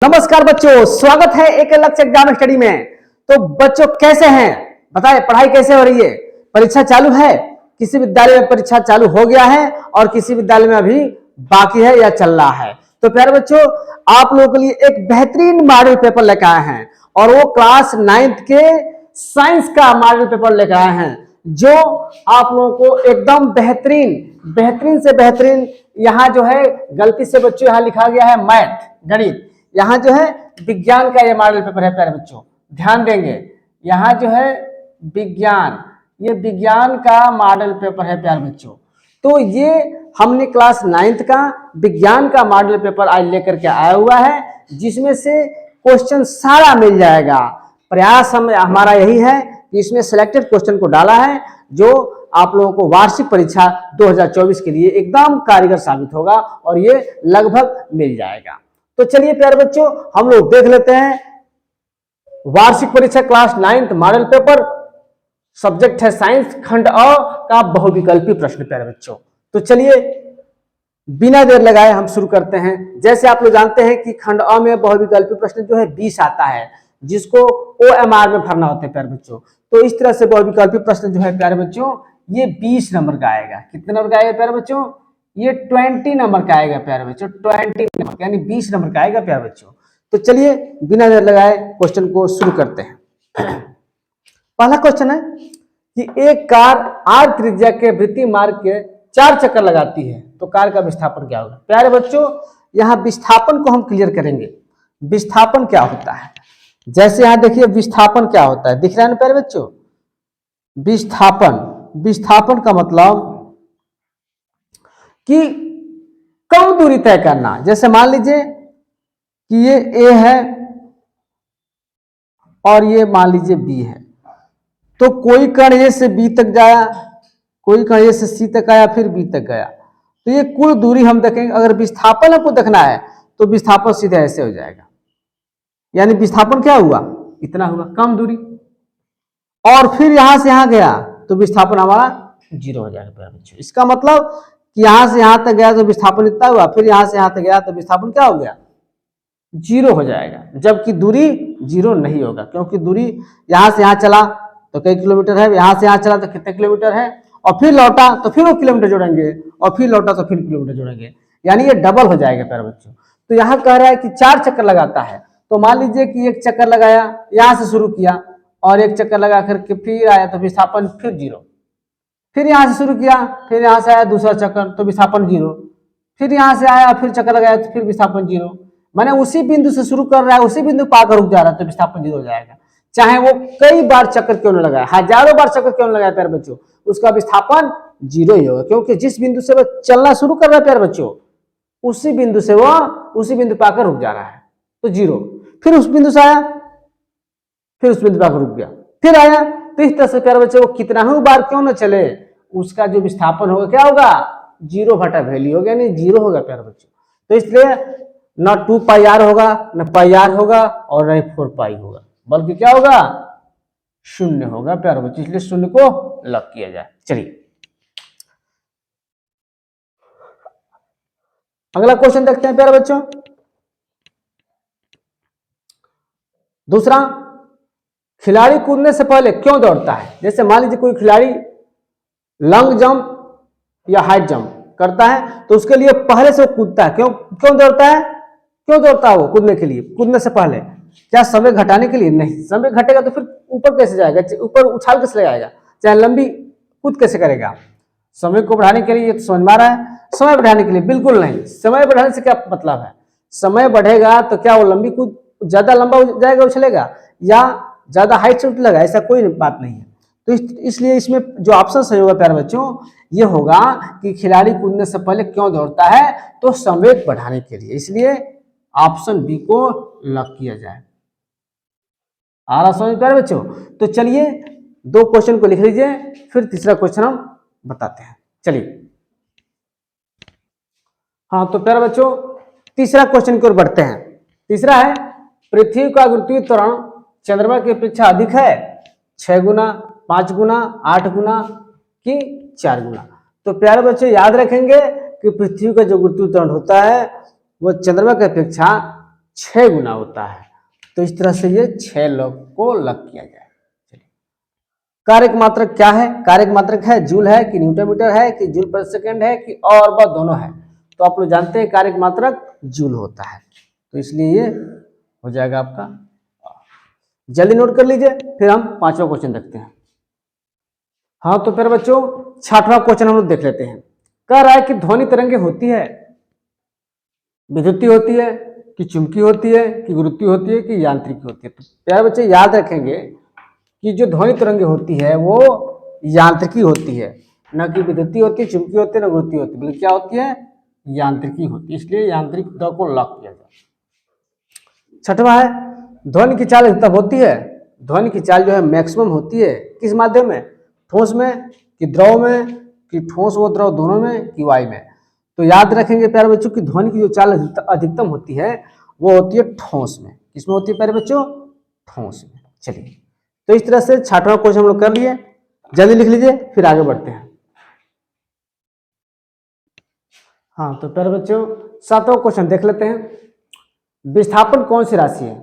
नमस्कार बच्चों, स्वागत है एक अलग से एग्जाम स्टडी में। तो बच्चों कैसे हैं, बताएं पढ़ाई कैसे हो रही है। परीक्षा चालू है, किसी विद्यालय में परीक्षा चालू हो गया है और किसी विद्यालय में अभी बाकी है या चल रहा है। तो प्यारे बच्चों, आप लोगों के लिए एक बेहतरीन मॉडल पेपर लेकर आए हैं और वो क्लास 9th के साइंस का मॉडल पेपर लेकर आए हैं, जो आप लोगों को एकदम बेहतरीन से बेहतरीन। यहाँ जो है गलती से बच्चों यहाँ लिखा गया है मैथ गणित, यहाँ जो है विज्ञान का ये मॉडल पेपर है। प्यारे बच्चों ध्यान देंगे, यहाँ जो है विज्ञान, ये विज्ञान का मॉडल पेपर है प्यारे बच्चों। तो ये हमने क्लास 9th का विज्ञान का मॉडल पेपर आज लेकर के आया हुआ है, जिसमें से क्वेश्चन सारा मिल जाएगा। प्रयास हमारा यही है कि इसमें सिलेक्टेड क्वेश्चन को डाला है, जो आप लोगों को वार्षिक परीक्षा 2024 के लिए एकदम कारगर साबित होगा और ये लगभग मिल जाएगा। तो चलिए प्यारे बच्चों, हम लोग देख लेते हैं वार्षिक परीक्षा class 9th model paper. Subject है साइंस, खंड अ का बहुविकल्पी प्रश्न। प्यारे बच्चों तो चलिए बिना देर लगाए हम शुरू करते हैं। जैसे आप लोग जानते हैं कि खंड अ में बहुविकल्पी प्रश्न जो है 20 आता है, जिसको OMR में भरना होता है प्यारे बच्चों। तो इस तरह से बहुविकल्पी प्रश्न जो है प्यारे बच्चों ये 20 नंबर का आएगा। कितने नंबर का आएगा प्यारे बच्चों? ये 20 नंबर का आएगा प्यारे बच्चों, 20 नंबर यानी 20 नंबर का आएगा प्यारे बच्चों। तो चलिए बिना देर लगाए क्वेश्चन को शुरू करते हैं। पहला क्वेश्चन है कि एक कार R त्रिज्या के वृत्तीय मार्ग के 4 चक्कर लगाती है, तो कार का विस्थापन क्या होगा? प्यारे बच्चों यहाँ विस्थापन को हम क्लियर करेंगे। विस्थापन क्या होता है, जैसे यहाँ देखिए विस्थापन क्या होता है, दिख रहा है ना प्यारे बच्चों? विस्थापन का मतलब कि कम दूरी तय करना। जैसे मान लीजिए कि ये A है और ये मान लीजिए B है, तो कोई कण A से B तक जाया, कोई कण A से C तक आया, फिर B तक गया, तो ये कुल दूरी हम देखेंगे। अगर विस्थापन आपको देखना है तो विस्थापन सीधे ऐसे हो जाएगा, यानी विस्थापन क्या हुआ? इतना हुआ, कम दूरी। और फिर यहां से यहां गया तो विस्थापन हमारा 0 हो जाएगा बच्चों। इसका मतलब कि यहां से यहां तक गया तो विस्थापन इतना हुआ, फिर यहां से यहां तक गया तो विस्थापन क्या हो गया? 0 हो जाएगा, जबकि दूरी 0 नहीं होगा, क्योंकि दूरी यहां से यहां चला तो कई किलोमीटर है, यहां से यहां चला तो कितने किलोमीटर है, और फिर लौटा तो फिर वो किलोमीटर जोड़ेंगे, और फिर लौटा तो फिर किलोमीटर जोड़ेंगे, यानी ये डबल हो जाएगा प्यारे बच्चों। तो यहाँ कह रहा है कि 4 चक्कर लगाता है, तो मान लीजिए कि एक चक्कर लगाया, यहां से शुरू किया और एक चक्कर लगा करके फिर आया तो विस्थापन फिर 0, फिर यहां से शुरू किया, फिर यहां से आया दूसरा चक्कर तो विस्थापन 0, फिर यहां से आया फिर चक्कर लगाया तो फिर विस्थापन 0। माने उसी बिंदु से शुरू कर रहा है, उसी बिंदु पाकर रुक जा रहा है तो विस्थापन 0 हो जाएगा। चाहे वो कई बार चक्कर क्यों न लगाए, हजारों बार चक्कर क्यों न लगाए प्यारे बच्चों, उसका विस्थापन 0 ही होगा, क्योंकि जिस बिंदु से वो चलना शुरू कर रहा है प्यारे बच्चों, उसी बिंदु से वो उसी बिंदु पाकर रुक जा रहा है तो 0। फिर उस बिंदु से आया, फिर उस बिंदु पाकर रुक गया, फिर आया, तो इस तरह से प्यारे बच्चों वो कितना ही बार क्यों न चले, उसका जो विस्थापन होगा क्या होगा? 0 बटा वैल्यू होगा, यानी 0 होगा प्यारे बच्चों। तो इसलिए न 2 पाई आर होगा, न पाई आर होगा और न 4 पाई होगा, बल्कि क्या होगा? 0 होगा प्यारे बच्चों। इसलिए 0 को लॉक किया जाए। चलिए अगला क्वेश्चन देखते हैं प्यारे बच्चों। दूसरा, खिलाड़ी कूदने से पहले क्यों दौड़ता है? जैसे मान लीजिए कोई खिलाड़ी लॉन्ग जंप या हाइट जंप करता है, तो उसके लिए पहले से कूदता है। क्यों दौड़ता है? क्यों दौड़ता है वो कूदने के लिए? कूदने से पहले क्या समय घटाने के लिए? नहीं, समय घटेगा तो फिर ऊपर कैसे जाएगा, ऊपर उछाल कैसे लगाएगा, चाहे लंबी कूद कैसे करेगा? समय को बढ़ाने के लिए, ये तो समझ में आ रहा है। समय बढ़ाने के लिए बिल्कुल नहीं। समय बढ़ाने से क्या मतलब है? समय बढ़ेगा तो क्या वो लंबी कूद ज्यादा लंबा हो जाएगा, उछलेगा, या ज्यादा हाइट से उछलेगा? ऐसा कोई बात नहीं है। तो इसलिए इसमें जो ऑप्शन सही होगा प्यारे बच्चों ये होगा कि खिलाड़ी कूदने से पहले क्यों दौड़ता है, तो समय बढ़ाने के लिए। इसलिए ऑप्शन बी को लॉक किया जाए। आ रहा समझ प्यारे बच्चों? तो चलिए 2 क्वेश्चन को लिख लीजिए, फिर तीसरा क्वेश्चन हम बताते हैं। चलिए हाँ, तो प्यारे बच्चों तीसरा क्वेश्चन की ओर बढ़ते हैं। तीसरा है, पृथ्वी का गुरुत्वीय त्वरण चंद्रमा की अपेक्षा अधिक है 6 गुना, 5 गुना, 8 गुना कि 4 गुना। तो प्यारे बच्चों याद रखेंगे कि पृथ्वी का जो गुरुत्वीय त्वरण होता है वो चंद्रमा की अपेक्षा 6 गुना होता है। तो इस तरह से ये 6 लग को लग किया जाए। कारक मात्रक क्या है? कारक मात्रक है जूल है कि न्यूटन मीटर है कि जूल प्रति सेकंड है कि और वह दोनों है। तो आप लोग जानते हैं कारक मात्रक जूल होता है, तो इसलिए ये हो जाएगा आपका। जल्दी नोट कर लीजिए, फिर हम 5वां क्वेश्चन देखते हैं। हाँ तो फिर बच्चों 6वां क्वेश्चन हम लोग देख लेते हैं। कह रहा है कि ध्वनि तरंगे होती है, विद्युतीय होती है कि चुंबकीय होती है कि गुरुत्वीय होती है कि यांत्रिक होती है। तो प्यारे बच्चे याद रखेंगे कि जो ध्वनि तरंगे होती है वो यांत्रिकी होती है, न कि विद्युतीय होती है, चुंबकीय होती है, न गुरुत्वीय होती है, बल्कि क्या होती है? यांत्रिकी होती है। इसलिए यांत्रिक द को लॉक किया जाए। 6वां है ध्वनि की चाल तब होती है, ध्वनि की चाल जो है मैक्सिमम होती है किस माध्यम में? ठोस में कि द्रव में कि ठोस व द्रव दोनों में कि वायु में? तो याद रखेंगे प्यारे बच्चों की ध्वनि की जो चाल अधिकतम होती है वो होती है ठोस में। किसमें होती है प्यारे बच्चों? ठोस में। चलिए, तो इस तरह से 6वां क्वेश्चन हम लोग कर लिए। जल्दी लिख लीजिए, फिर आगे बढ़ते हैं। हाँ तो प्यारे बच्चों 7वां क्वेश्चन देख लेते हैं। विस्थापन कौन सी राशि है?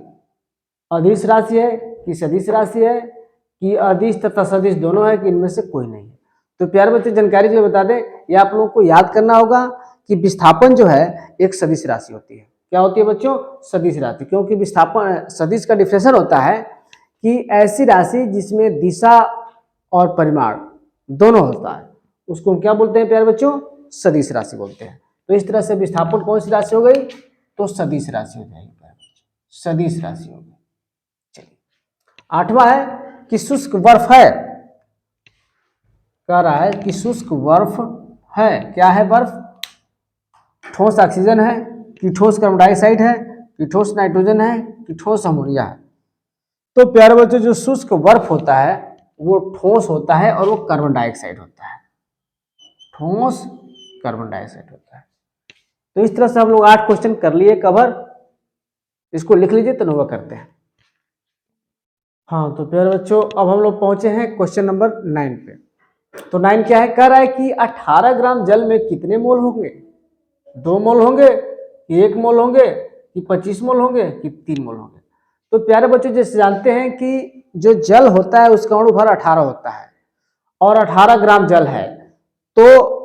अदिश राशि है कि सदिश राशि है कि अदिश तथा सदिश दोनों है कि इनमें से कोई नहीं है? तो प्यारे बच्चे जानकारी जो बता दें, ये आप लोगों को याद करना होगा कि विस्थापन जो है एक सदिश राशि होती है। क्या होती है बच्चों? सदिश राशि। क्योंकि विस्थापन सदिश का डिफिनेशन होता है कि ऐसी राशि जिसमें दिशा और परिमाण दोनों होता है, उसको हम क्या बोलते हैं प्यारे बच्चों? सदिश राशि बोलते हैं। तो इस तरह से विस्थापन कौन सी राशि हो गई? तो सदिश राशि हो जाएगी, सदिश राशि होगी। चलिए, 8वां है कि शुष्क बर्फ है। कह रहा है कि शुष्क बर्फ है। क्या है बर्फ? ठोस ऑक्सीजन है कि ठोस कार्बन डाइऑक्साइड है कि ठोस नाइट्रोजन है कि ठोस अमोनिया है? तो प्यारे बच्चों जो शुष्क बर्फ होता है वो ठोस होता है और वो कार्बन डाइऑक्साइड होता है। ठोस कार्बन डाइऑक्साइड होता है। तो इस तरह से हम लोग 8 क्वेश्चन कर लिए कवर। इसको लिख लीजिए तो नोवा करते हैं। हाँ तो प्यारे बच्चों अब हम लोग पहुंचे हैं क्वेश्चन नंबर 9 पे। तो 9 क्या है? कह रहा है कि 18 ग्राम जल में कितने मोल होंगे? 2 मोल होंगे कि 1 मोल होंगे कि 25 मोल होंगे कि 3 मोल होंगे? तो प्यारे बच्चों जैसे जानते हैं कि जो जल होता है उसका अणु भार 18 होता है और 18 ग्राम जल है, तो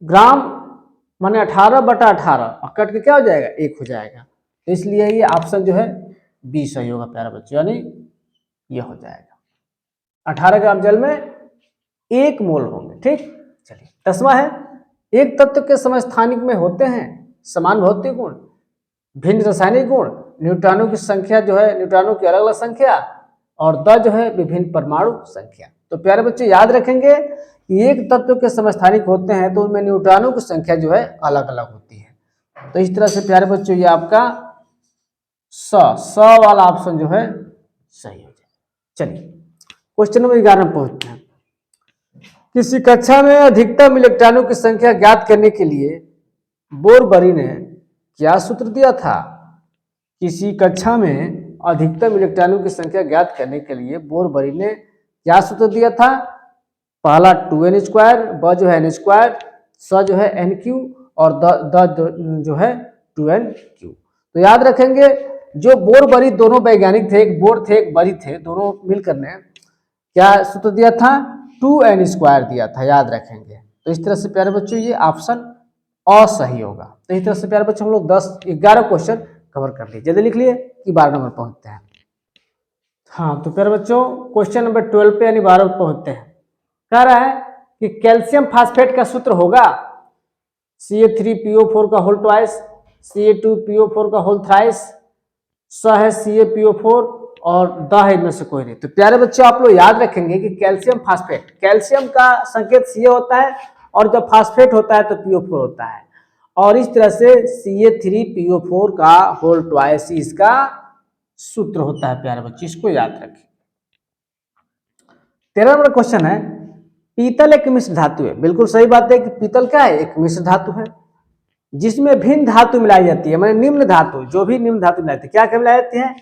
ग्राम माने 18/18 कट के क्या हो जाएगा? 1 हो जाएगा। तो इसलिए ये ऑप्शन जो है बी सही होगा प्यारे बच्चों, यानी ये हो जाएगा 18 ग्राम जल में 1 मोल होंगे। ठीक, चलिए 10वां है एक तत्व के समस्थानिक में होते हैं समान भौतिक गुण, भिन्न रासायनिक गुण, न्यूट्रॉनों की संख्या जो है न्यूट्रॉनों की अलग अलग संख्या और द जो है विभिन्न परमाणु संख्या। तो प्यारे बच्चे याद रखेंगे कि एक तत्व के समस्थानिक होते हैं तो उनमें न्यूट्रॉनों की संख्या जो है अलग अलग होती है। तो इस तरह से प्यारे बच्चों ये आपका स वाला ऑप्शन जो है सही हो जाए। चलिए क्वेश्चन नंबर 11 में पहुंचते हैं। किसी कक्षा में अधिकतम इलेक्ट्रॉनों की संख्या ज्ञात करने के लिए बोरबरी ने क्या सूत्र दिया था? किसी कक्षा में अधिकतम इलेक्ट्रॉनों की संख्या ज्ञात करने के लिए बोरबरी ने क्या सूत्र दिया था? पहला 2n², ब जो है n², स जो है nq और द जो है 2nq। तो याद रखेंगे जो बोरबरी दोनों वैज्ञानिक थे, एक बोर थे एक बरी थे, दोनों मिलकर ने क्या सूत्र दिया था? 2n² दिया था, याद रखेंगे। तो इस तरह से प्यारे बच्चों ये ऑप्शन असही होगा। तो इस तरह से प्यारे बच्चों हम लोग 11 क्वेश्चन कवर कर लिए। जल्दी लिख लिए कि 12 नंबर पहुंचते हैं। हाँ तो प्यारे बच्चों क्वेश्चन नंबर 12 पे यानी 12 पे पहुंचते हैं। कह रहा है कि कैल्शियम फास्फेट का सूत्र होगा Ca3PO4 का होल ट्वाइस, Ca2PO4 का होल थ्राइस, स है CaPO4 और द है इनमें से कोई नहीं। तो प्यारे बच्चों आप लोग याद रखेंगे कि कैल्शियम फास्फेट, कैल्शियम का संकेत Ca होता है और जब फास्फेट होता है तो PO4 होता है और इस तरह से Ca3PO4 का होल ट्वाइस इसका सूत्र होता है। प्यारे बच्चे इसको याद रखें। 13 नंबर क्वेश्चन है पीतल एक मिश्र धातु है। बिल्कुल सही बात है कि पीतल क्या है? एक मिश्र धातु है जिसमें भिन्न धातु मिलाई जाती है, माने निम्न धातु, जो भी निम्न धातु मिलाई जाती है क्या क्या मिलाई जाती है?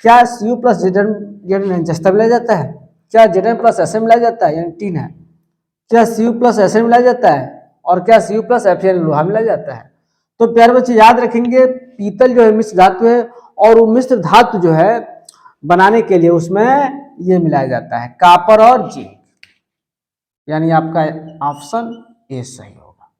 क्या Cu प्लस Zn जस्ता मिलाया जाता है? क्या Zn प्लस Sn मिलाया जाता है यानी टीन है? क्या Cu प्लस Sn मिलाया जाता है? और क्या Cu प्लस Fe लोहा मिलाया जाता है? तो प्यारे बच्चे याद रखेंगे पीतल जो है मिश्र धातु है, और वो मिश्र धातु जो है बनाने के लिए उसमें ये मिलाया जाता है कॉपर और जिंक, यानी आपका ऑप्शन ए सही होगा।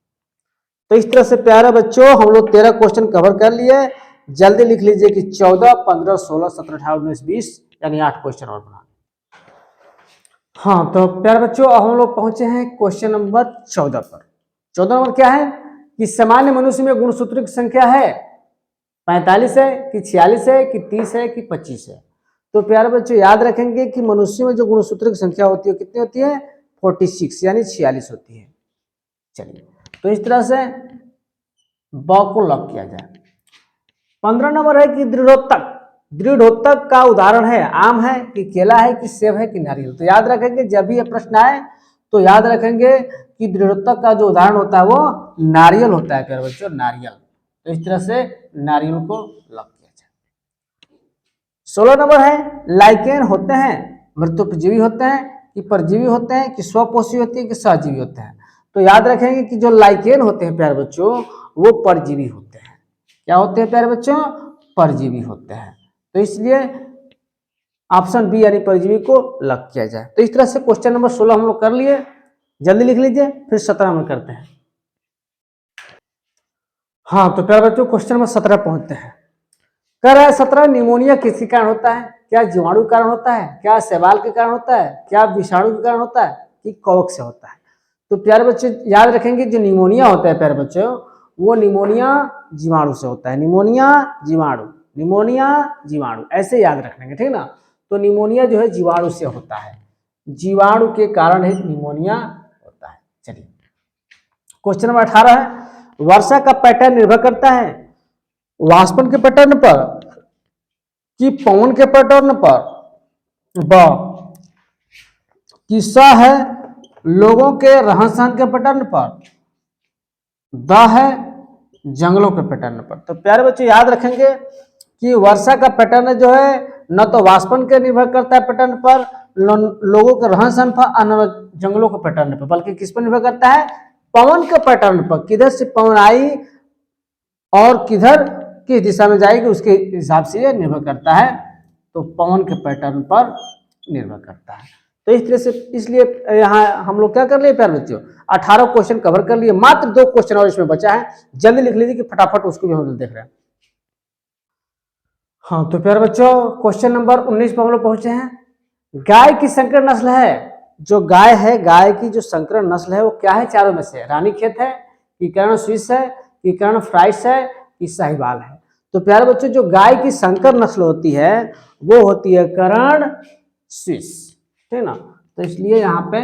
तो इस तरह से प्यारे बच्चों हम लोग 13 क्वेश्चन कवर कर लिए। जल्दी लिख लीजिए कि 14, 15, 16, 17, 18, 19, 20 यानी 8 क्वेश्चन और बना। हाँ तो प्यारे बच्चों अब हम लोग पहुंचे हैं क्वेश्चन नंबर 14 पर। 14 नंबर क्या है कि सामान्य मनुष्य में गुणसूत्र की संख्या है 45 है कि 46 है कि 30 है कि 25 है। तो प्यारे बच्चों याद रखेंगे कि मनुष्य में जो गुणसूत्र की संख्या होती है कितनी होती है 46 यानी 46 होती है। चलिए तो इस तरह से ब को लॉक किया जाए। 15 नंबर है कि दृढ़ोत्तक। दृढ़ोत्तक का उदाहरण है आम है कि केला है कि सेब है कि नारियल। तो याद रखेंगे जब भी ये प्रश्न आए तो याद रखेंगे कि दृढ़ोत्तक का जो उदाहरण होता है वो नारियल होता है प्यारे बच्चों, नारियल। तो इस तरह से नारियल को लॉक किया जाए। 16 नंबर है लाइकेन होते हैं मृत्युपजीवी होते हैं कि परजीवी होते हैं कि स्वपोषी होते हैं कि सहजीवी होते हैं। तो याद रखेंगे कि जो लाइकेन होते हैं प्यारे बच्चों वो परजीवी होते हैं। क्या होते हैं प्यारे बच्चों? परजीवी होते हैं। तो इसलिए ऑप्शन बी यानी परजीवी को लॉक किया जाए। तो इस तरह से क्वेश्चन नंबर 16 हम लोग कर लिए। जल्दी लिख लीजिए, फिर 17 में करते हैं। हाँ तो प्यारे बच्चों क्वेश्चन नंबर 17 पहुंचते हैं। कह रहा है 17 निमोनिया किसके कारण होता है? क्या जीवाणु के कारण होता है, क्या शैवाल के कारण होता है, क्या विषाणु के कारण होता है कि कवक से होता है? तो प्यारे बच्चे याद रखेंगे जो निमोनिया होता है प्यारे बच्चों वो निमोनिया जीवाणु से होता है। निमोनिया जीवाणु, निमोनिया जीवाणु ऐसे याद रखेंगे, ठीक ना। तो निमोनिया जो है जीवाणु से होता है, जीवाणु के कारण ही निमोनिया होता है। चलिए क्वेश्चन नंबर 18 है वर्षा का पैटर्न निर्भर करता है वाष्पन के पैटर्न पर कि पवन के पैटर्न पर, ब कि स है लोगों के रहन सहन के पैटर्न पर, द है जंगलों के पैटर्न पर। तो प्यारे बच्चों याद रखेंगे कि वर्षा का पैटर्न जो है न तो वाष्पन के निर्भर करता है पैटर्न पर, लोगों के रहन सहन पर, न जंगलों के पैटर्न पर, बल्कि किस पर निर्भर करता है? पवन के पैटर्न पर। किधर से पवन आई और किधर किस दिशा में जाएगी उसके हिसाब से यह निर्भर करता है। तो पवन के पैटर्न पर निर्भर करता है। तो इस तरह से इसलिए यहाँ हम लोग क्या कर लिए प्यारे बच्चों 18 क्वेश्चन कवर कर लिए। मात्र 2 क्वेश्चन और इसमें बचा है। जल्दी लिख लीजिए कि फटाफट उसको भी हम लोग देख रहे हैं। हाँ तो प्यारे बच्चों क्वेश्चन नंबर 19 पर हम लोग पहुंचे हैं। गाय की संकर नस्ल है, जो गाय है गाय की जो संकर नस्ल है वो क्या है? चारों में से रानीखेत है कि कर्ण स्विस है कि कर्ण फ्राइस है कि साहिवाल है। तो प्यारे बच्चों जो गाय की संकर नस्ल होती है वो होती है कर्ण स्विस, ठीक ना। तो इसलिए यहाँ पे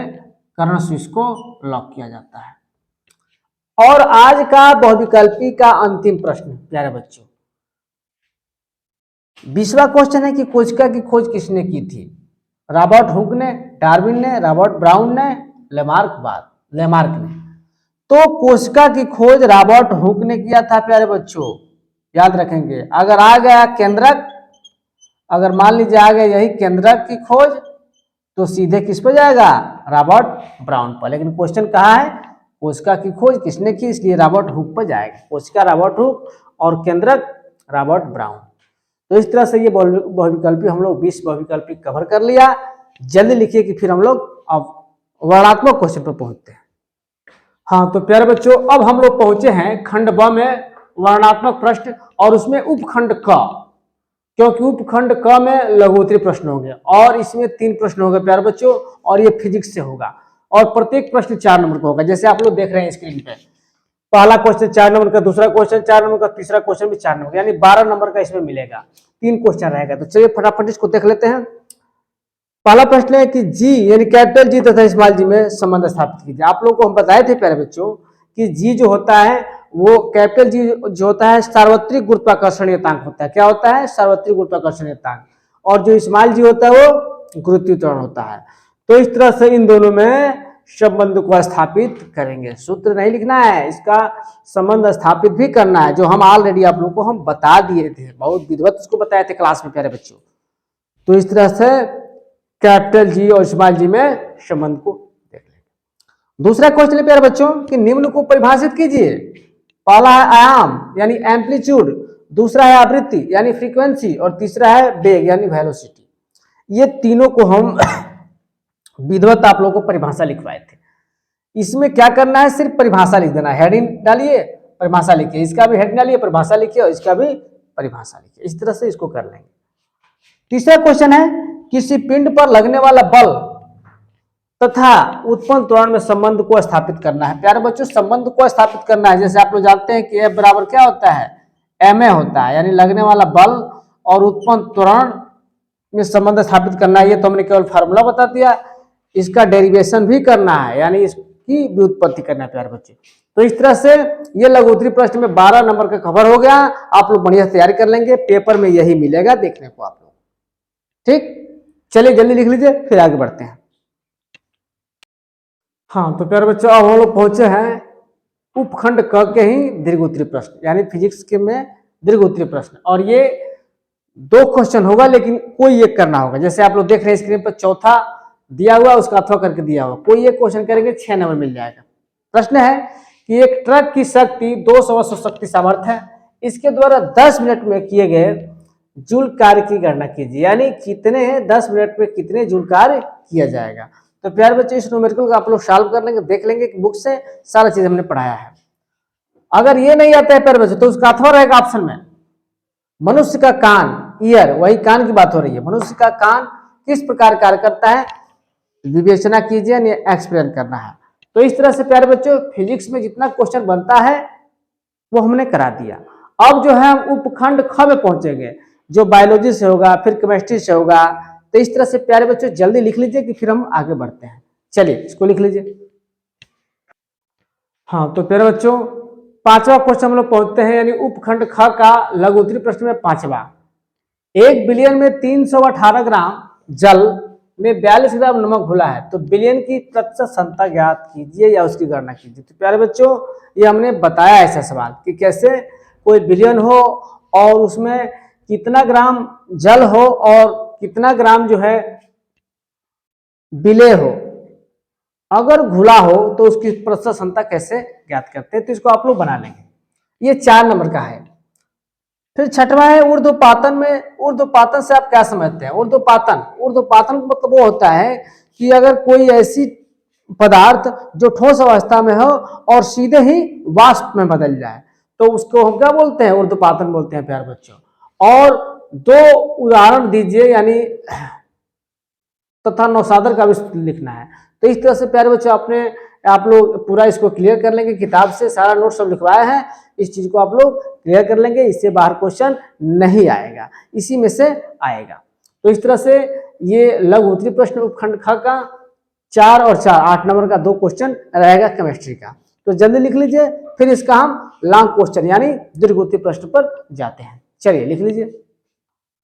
कर्ण स्विस को लॉक किया जाता है। और आज का बहुविकल्पी का अंतिम प्रश्न प्यारे बच्चों 20वां क्वेश्चन है कि कोशिका की खोज किसने की थी? रॉबर्ट हुक ने, डार्विन ने, रॉबर्ट ब्राउन ने, लेमार्क ने। तो कोशिका की खोज रॉबर्ट हुक ने किया था प्यारे बच्चों, याद रखेंगे। अगर आ गया केंद्रक, अगर मान लीजिए आ गया यही केंद्रक की खोज तो सीधे किस पर जाएगा? रॉबर्ट ब्राउन पर। लेकिन क्वेश्चन कहाँ है? कोशिका की खोज किसने की, इसलिए रॉबर्ट हुक पर जाएगा। कोशिका रॉबर्ट हुक और केंद्रक रॉबर्ट ब्राउन। तो इस तरह से ये बहुविकल्पी हम लोग 20 बहुविकल्पी कवर कर लिया। जल्दी लिखिए कि फिर हम लोग अब वर्णात्मक क्वेश्चन पर पहुंचते हैं। हाँ तो प्यारे बच्चों अब हम लोग पहुंचे हैं खंड ब में वर्णात्मक प्रश्न, और उसमें उपखंड क, क्योंकि उपखंड क में लघुत्तरीय प्रश्न हो गया और इसमें 3 प्रश्न हो गए प्यारे बच्चों, और ये फिजिक्स से होगा और प्रत्येक प्रश्न 4 नंबर का होगा। जैसे आप लोग देख रहे हैं स्क्रीन पे, पहला क्वेश्चन 4 नंबर का, दूसरा क्वेश्चन 4 नंबर का, तीसरा क्वेश्चन भी 4 नंबर का, यानी 12 नंबर का इसमें मिलेगा। 3 क्वेश्चन रहेगा। तो चलिए फटाफट इसको देख लेते हैं। पहला प्रश्न है कि जी यानी कैपिटल जी तथा स्मॉल जी में संबंध स्थापित कीजिए। आप लोगों को हम बताए थे प्यारे बच्चों कि जी जो होता है वो कैपिटल जी जो होता है सार्वत्रिक गुरुत्वाकर्षणीयतांक होता है। क्या होता है? सार्वत्रिक गुरुत्वाकर्षणीयतांक। और जो स्मॉल जी होता है वो गुरुत्वीय त्वरण होता है। तो इस तरह से इन दोनों में संबंध को स्थापित करेंगे। सूत्र नहीं लिखना है, इसका संबंध स्थापित भी करना है, जो हम ऑलरेडी आप लोगों को हम बता दिए थे, बहुत विधिवत इसको बताए थे क्लास में प्यारे बच्चों। तो इस तरह से कैपिटल जी और स्मॉल जी में संबंध को देख लेंगे। दूसरा क्वेश्चन है प्यारे बच्चों कि निम्न को परिभाषित कीजिए। पहला है आयाम यानी एम्पलीट्यूड, दूसरा है आवृत्ति यानी फ्रीक्वेंसी, और तीसरा है वेग यानी वेलोसिटी। ये तीनों को हम विधिवत आप लोगों को परिभाषा लिखवाए थे। इसमें क्या करना है, सिर्फ परिभाषा लिख देना है। हेडिंग डालिए, परिभाषा लिखिए, इसका भी हेडिंग डालिए, परिभाषा लिखिए, और इसका भी परिभाषा लिखिए। इस तरह से इसको कर लेंगे। तीसरा क्वेश्चन है, किसी पिंड पर लगने वाला बल तथा उत्पन्न त्वरण में संबंध को स्थापित करना है। प्यारे बच्चों, संबंध को स्थापित करना है। जैसे आप लोग जानते हैं कि F बराबर क्या होता है, ma होता है, यानी लगने वाला बल और उत्पन्न त्वरण में संबंध स्थापित करना है। ये तो हमने केवल फार्मूला बता दिया, इसका डेरिवेशन भी करना है, यानी इसकी व्युत्पत्ति करना है प्यारे बच्चे। तो इस तरह से ये लघु उत्तरीय प्रश्न में 12 नंबर का कवर हो गया। आप लोग बढ़िया तैयारी कर लेंगे, पेपर में यही मिलेगा देखने को आप लोग। ठीक, चलिए जल्दी लिख लीजिए, फिर आगे बढ़ते हैं। हाँ तो प्यारे बच्चों, अब हम लोग पहुंचे हैं उपखंड क के ही दीर्घ उत्तरीय प्रश्न, यानी फिजिक्स के में दीर्घ उत्तरीय प्रश्न। और ये 2 क्वेश्चन होगा, लेकिन कोई एक करना होगा। जैसे आप लोग देख रहे हैं स्क्रीन पर, चौथा दिया हुआ उसका अथवा करके दिया हुआ, कोई एक क्वेश्चन करेंगे 6 नंबर मिल जाएगा। प्रश्न है कि एक ट्रक की शक्ति 200 शक्ति सामर्थ्य है, इसके द्वारा 10 मिनट में किए गए जूल कार्य की गणना कीजिए, यानी कितने 10 मिनट में कितने जूल कार्य किया जाएगा। तो प्यारे बच्चे, इस न्यूमेरिकल को आप लोग सॉल्व कर लेंगे, देख लेंगे कि बुक से सारा चीज हमने पढ़ाया है। अगर ये नहीं आता है प्यारे बच्चे, तो उसका अथवा रहेगा ऑप्शन में, मनुष्य का कान, ईयर, वही कान की बात हो रही है। मनुष्य का कान किस प्रकार कार्य करता है, विवेचना कीजिए, यानी एक्सप्लेन करना है। तो इस तरह से प्यारे बच्चों, फिजिक्स में जितना क्वेश्चन बनता है वो हमने करा दिया। अब जो है हम उपखंड ख में पहुंचेंगे, जो बायोलॉजी से होगा, फिर केमिस्ट्री से होगा। तो इस तरह से प्यारे बच्चों जल्दी लिख लीजिए कि फिर हम आगे बढ़ते हैं। चलिए इसको लिख लीजिए। हाँ तो प्यारे बच्चों, 5वां क्वेश्चन हम लोग पहुंचते हैं, यानी उपखंड ख का लघु उत्तरीय प्रश्न में 5वां। 1 बिलियन में 318 ग्राम जल में 42 ग्राम नमक घुला है, तो बिलियन की प्रतिशत क्षमता ज्ञात कीजिए या उसकी गणना कीजिए। तो प्यारे बच्चों, ये हमने बताया ऐसा सवाल कि कैसे कोई बिलियन हो और उसमें कितना ग्राम जल हो और कितना ग्राम जो है विलेय हो, अगर घुला हो तो उसकी प्रतिशत क्षमता कैसे ज्ञात करते हैं। तो इसको आप लोग बना लेंगे। ये 4 नंबर का है। फिर 6वां है ऊर्ध्वपातन में। ऊर्ध्वपातन से आप क्या समझते हैं? ऊर्ध्वपातन का मतलब वो होता है कि अगर कोई ऐसी पदार्थ जो ठोस अवस्था में हो और सीधे ही वाष्प में बदल जाए, तो उसको हम क्या बोलते हैं? ऊर्ध्वपातन बोलते हैं प्यारे बच्चों। और 2 उदाहरण दीजिए, यानी तथा नौसादर का भी लिखना है। तो इस तरह से प्यारे बच्चों आप लोग पूरा इसको क्लियर कर लेंगे। किताब से सारा नोट सब लिखवाया है, इस चीज को आप लोग क्लियर कर लेंगे। इससे बाहर क्वेश्चन नहीं आएगा, इसी में से आएगा। तो इस तरह से ये लघु उत्तरीय प्रश्न उपखंड ख का 4 और 4 8 नंबर का 2 क्वेश्चन रहेगा केमिस्ट्री का। तो जल्दी लिख लीजिए, फिर इसका हम लॉन्ग क्वेश्चन यानी दीर्घ उत्तरीय प्रश्न पर जाते हैं। चलिए लिख लीजिए।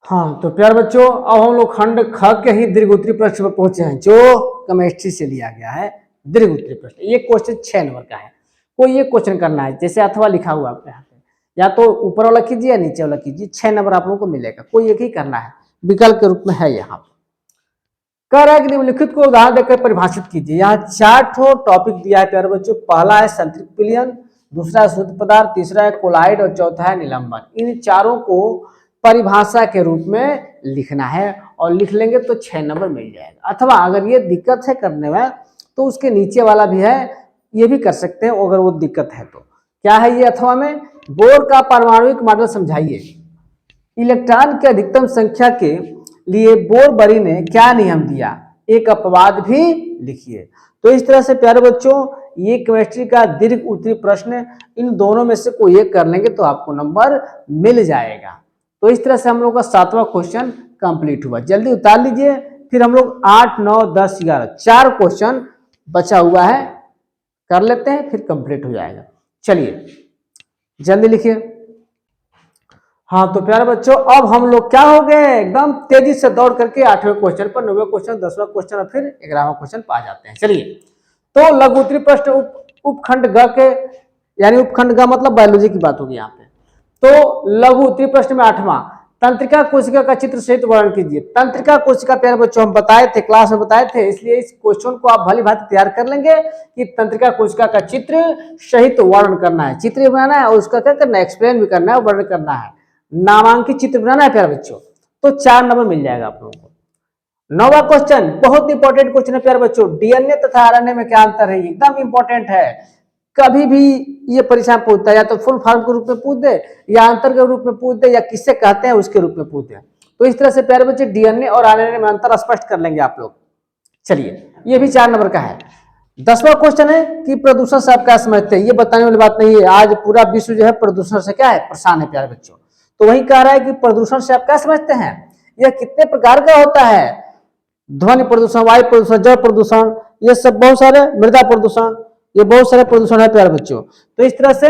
हाँ तो प्यारे बच्चों, अब हम लोग खंड ख के ही दीर्घ उत्तरीय प्रश्न पर पहुंचे हैं, जो केमिस्ट्री से लिया गया है दीर्घ उत्तरीय प्रश्न। ये क्वेश्चन 6 नंबर का है। कोई ये क्वेश्चन करना है, जैसे अथवा लिखा हुआ आपके यहाँ पे, या तो ऊपर वाला कीजिए या नीचे वाला कीजिए। 6 नंबर आप लोगों को मिलेगा, कोई एक ही करना है, विकल्प के रूप में है। यहाँ कह रहा है कि निम्नलिखित को उदाहरण देकर परिभाषित कीजिए। यहाँ 4 टॉपिक दिया है प्यारे बच्चों। पहला है संतृप्त विलयन, दूसरा है शुद्ध पदार्थ, तीसरा है कोलाइड और चौथा है निलंबन। इन चारों को परिभाषा के रूप में लिखना है और लिख लेंगे तो 6 नंबर मिल जाएगा। अथवा अगर ये दिक्कत है करने में, तो उसके नीचे वाला भी है, ये भी कर सकते हैं अगर वो दिक्कत है तो। क्या है ये अथवा में? बोर का पारमाणविक मॉडल समझाइए। इलेक्ट्रॉन की अधिकतम संख्या के लिए बोर बरी ने क्या नियम दिया? एक अपवाद भी लिखिए। तो इस तरह से प्यारे बच्चों, ये केमिस्ट्री का दीर्घ उत्तरीय प्रश्न, इन दोनों में से कोई एक कर लेंगे तो आपको नंबर मिल जाएगा। तो इस तरह से हम लोग का 7वां क्वेश्चन कंप्लीट हुआ। जल्दी उतार लीजिए, फिर हम लोग 8 9 10 11 4 क्वेश्चन बचा हुआ है, कर लेते हैं, फिर कंप्लीट हो जाएगा। चलिए जल्दी लिखिए। हाँ तो प्यारे बच्चों, अब हम लोग क्या हो गए, एकदम तेजी से दौड़ करके 8वें क्वेश्चन पर, 9वें क्वेश्चन, 10वां क्वेश्चन और फिर 11वां क्वेश्चन पर आ जाते हैं। चलिए, तो लघु उत्तरीय प्रश्न उपखंड ग के, यानी उपखंड ग मतलब बायोलॉजी की बात होगी यहाँ पे। तो लघु उत्तरीय प्रश्न में 8वां, तंत्रिका कोशिका का चित्र सहित वर्णन कीजिए। तंत्रिका कोशिका प्यारे बच्चों हम बताए थे, क्लास में बताए थे, इसलिए इस क्वेश्चन को आप भली भांति तैयार कर लेंगे कि तंत्रिका कोशिका का चित्र सहित वर्णन करना है। चित्र बनाना है और उसका क्या करना है, एक्सप्लेन भी करना है, वर्णन करना है। नामांकित चित्र बनाना है प्यारे बच्चों, तो 4 नंबर मिल जाएगा आप लोगों को। 9वां क्वेश्चन बहुत इंपॉर्टेंट क्वेश्चन है प्यारे बच्चों, डीएनए तथा आरएनए में क्या अंतर है, एकदम इंपॉर्टेंट है। कभी भी ये परीक्षा में पूछता है, या तो फुल फॉर्म के रूप में पूछ दे, या अंतर के रूप में पूछ दे, या किससे कहते हैं उसके रूप में पूछ दे। तो इस तरह से प्यारे बच्चे डीएनए और आरएनए में अंतर स्पष्ट कर लेंगे आप लोग। चलिए, ये भी 4 नंबर का है। 10वां क्वेश्चन है कि प्रदूषण से आप क्या समझते हैं, ये बताने वाली बात नहीं है। आज पूरा विश्व जो है प्रदूषण से क्या है, परेशान है प्यारे बच्चों। तो वही कह रहा है कि प्रदूषण से आप क्या समझते हैं, यह कितने प्रकार का होता है, ध्वनि प्रदूषण, वायु प्रदूषण, जल प्रदूषण, ये सब बहुत सारे, मृदा प्रदूषण, ये बहुत सारे प्रदूषण है प्यारे बच्चों। तो इस तरह से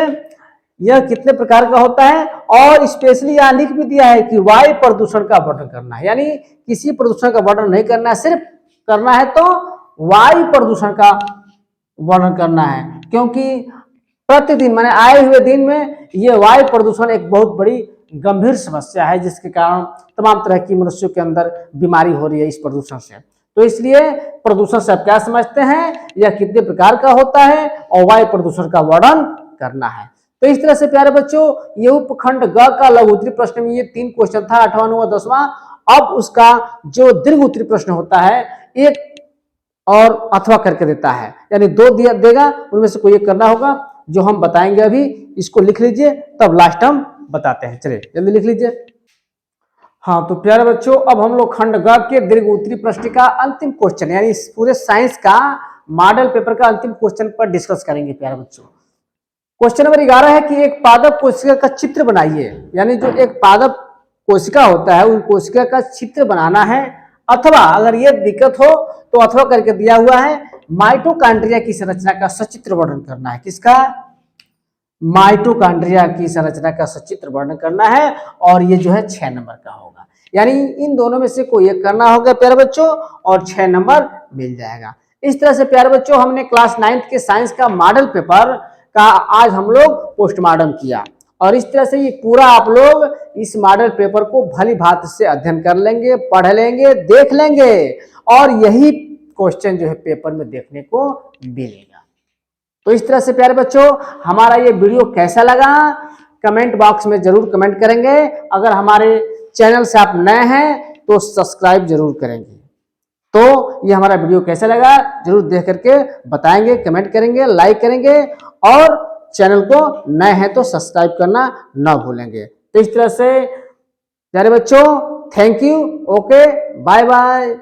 यह कितने प्रकार का होता है, और स्पेशली यहाँ लिख भी दिया है कि वायु प्रदूषण का वर्णन करना है, यानी किसी प्रदूषण का वर्णन नहीं करना है, सिर्फ करना है तो वायु प्रदूषण का वर्णन करना है। क्योंकि प्रतिदिन माने आए हुए दिन में ये वायु प्रदूषण एक बहुत बड़ी गंभीर समस्या है, जिसके कारण तमाम तरह की मनुष्यों के अंदर बीमारी हो रही है इस प्रदूषण से। तो इसलिए प्रदूषण से आप क्या समझते हैं, यह कितने प्रकार का होता है, और वायु प्रदूषण का वर्णन करना है। तो इस तरह से प्यारे बच्चों ये उपखंड ग का लघु उत्तरीय प्रश्न में ये 3 क्वेश्चन था, 8वां 9वां 10वां। अब उसका जो दीर्घ उत्तरीय प्रश्न होता है, एक और अथवा करके देता है, यानी 2 दिया देगा, उनमें से कोई एक करना होगा, जो हम बताएंगे अभी। इसको लिख लीजिए, तब लास्ट हम बताते हैं। चलिए जल्दी लिख लीजिए। हाँ तो प्यारे बच्चों, अब हम लोग खंड ग के दीर्घ उत्तरीय प्रश्न का अंतिम क्वेश्चन, यानी पूरे साइंस का मॉडल पेपर का अंतिम क्वेश्चन पर डिस्कस करेंगे प्यारे बच्चों। क्वेश्चन नंबर 11 है कि एक पादप कोशिका का चित्र बनाइए, यानी जो एक पादप कोशिका होता है, उन कोशिका का चित्र बनाना है, अथवा अगर ये दिक्कत हो तो अथवा करके दिया हुआ है, माइटोकॉन्ड्रिया की संरचना का सचित्र वर्णन करना है। किसका, माइटोकॉन्ड्रिया की संरचना का सचित्र वर्णन करना है, और ये जो है 6 नंबर का होगा। यानी इन दोनों में से कोई एक करना होगा प्यारे बच्चों, और 6 नंबर मिल जाएगा। इस तरह से प्यारे बच्चों हमने क्लास 9th के साइंस का मॉडल पेपर का आज हम लोग पोस्टमार्टम किया, और इस तरह से ये पूरा आप लोग इस मॉडल पेपर को भली भांति से अध्ययन कर लेंगे, पढ़ लेंगे, देख लेंगे, और यही क्वेश्चन जो है पेपर में देखने को मिलेगा। तो इस तरह से प्यारे बच्चों हमारा ये वीडियो कैसा लगा, कमेंट बॉक्स में जरूर कमेंट करेंगे। अगर हमारे चैनल से आप नए हैं तो सब्सक्राइब जरूर करेंगे। तो ये हमारा वीडियो कैसा लगा जरूर देख करके बताएंगे, कमेंट करेंगे, लाइक करेंगे, और चैनल को नए हैं तो सब्सक्राइब करना ना भूलेंगे। तो इस तरह से प्यारे बच्चों thank you, okay, bye bye.